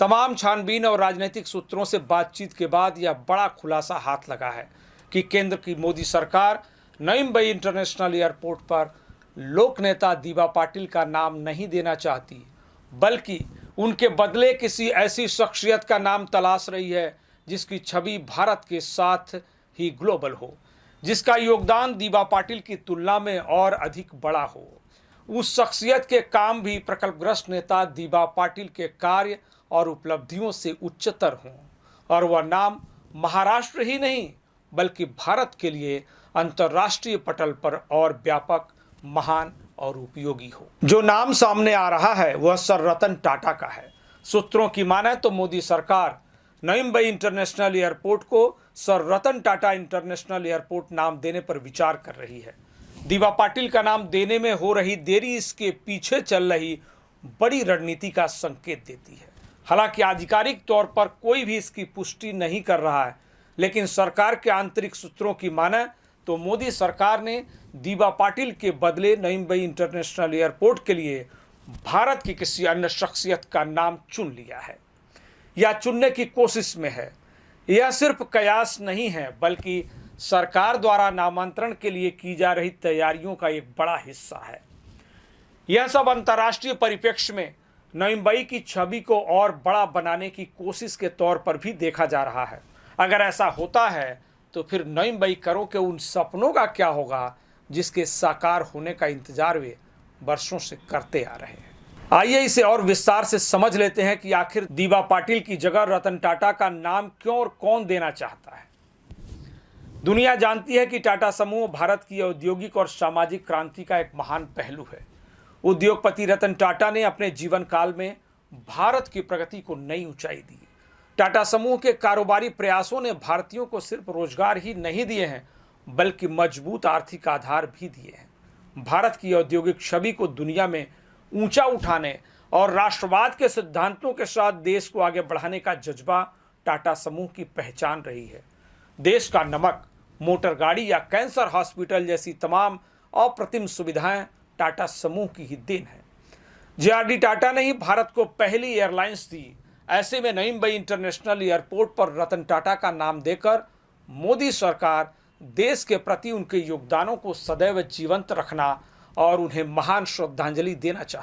तमाम छानबीन और राजनीतिक सूत्रों से बातचीत के बाद यह बड़ा खुलासा हाथ लगा है कि केंद्र की मोदी सरकार नई मुंबई इंटरनेशनल एयरपोर्ट पर लोक नेता दीबा पाटिल का नाम नहीं देना चाहती, बल्कि उनके बदले किसी ऐसी शख्सियत का नाम तलाश रही है जिसकी छवि भारत के साथ ही ग्लोबल हो, जिसका योगदान दीबा पाटिल की तुलना में और अधिक बड़ा हो। उस शख्सियत के काम भी प्रकल्पग्रस्त नेता दीबा पाटिल के कार्य और उपलब्धियों से उच्चतर हों, और वह नाम महाराष्ट्र ही नहीं बल्कि भारत के लिए अंतर्राष्ट्रीय पटल पर और व्यापक, महान और उपयोगी हो। जो नाम सामने आ रहा है वह सर रतन टाटा का है। सूत्रों की माने तो मोदी सरकार नई मुंबई इंटरनेशनल एयरपोर्ट को sir Ratan Tata international airport नाम देने पर विचार कर रही है। दीबा पाटिल का नाम देने में हो रही देरी इसके पीछे चल रही बड़ी रणनीति का संकेत देती है। हालांकि आधिकारिक तौर पर कोई भी इसकी पुष्टि नहीं कर रहा है, लेकिन सरकार के आंतरिक सूत्रों की माने तो मोदी सरकार ने दीबा पाटिल के बदले नई मुंबई इंटरनेशनल एयरपोर्ट के लिए भारत की किसी अन्य शख्सियत का नाम चुन लिया है या चुनने की कोशिश में है। यह सिर्फ कयास नहीं है, बल्कि सरकार द्वारा नामांतरण के लिए की जा रही तैयारियों का एक बड़ा हिस्सा है। यह सब अंतर्राष्ट्रीय परिप्रेक्ष्य में नई मुंबई की छवि को और बड़ा बनाने की कोशिश के तौर पर भी देखा जा रहा है। अगर ऐसा होता है तो फिर नई मुंबई करों के उन सपनों का क्या होगा जिसके साकार होने का इंतजार वे वर्षों से करते आ रहे हैं। आइए इसे और विस्तार से समझ लेते हैं कि आखिर दीबा पाटिल की जगह रतन टाटा का नाम क्यों और कौन देना चाहता है। दुनिया जानती है कि टाटा समूह भारत की औद्योगिक और सामाजिक क्रांति का एक महान पहलू है। उद्योगपति रतन टाटा ने अपने जीवन काल में भारत की प्रगति को नई ऊंचाई दी। टाटा समूह के कारोबारी प्रयासों ने भारतीयों को सिर्फ रोजगार ही नहीं दिए हैं, बल्कि मजबूत आर्थिक आधार भी दिए हैं। भारत की औद्योगिक छवि को दुनिया में ऊंचा उठाने और राष्ट्रवाद के सिद्धांतों के साथ देश को आगे बढ़ाने का जज्बा टाटा समूह की पहचान रही है। देश का नमक, मोटर गाड़ी या कैंसर हॉस्पिटल जैसी तमाम अप्रतिम सुविधाएं टाटा समूह की ही देन है। जेआरडी टाटा ने ही भारत को पहली एयरलाइंस दी। ऐसे में नई मुंबई इंटरनेशनल एयरपोर्ट पर रतन टाटा का नाम देकर मोदी सरकार देश के प्रति उनके योगदानों को सदैव जीवंत रखना और उन्हें महान श्रद्धांजलि देना चाहती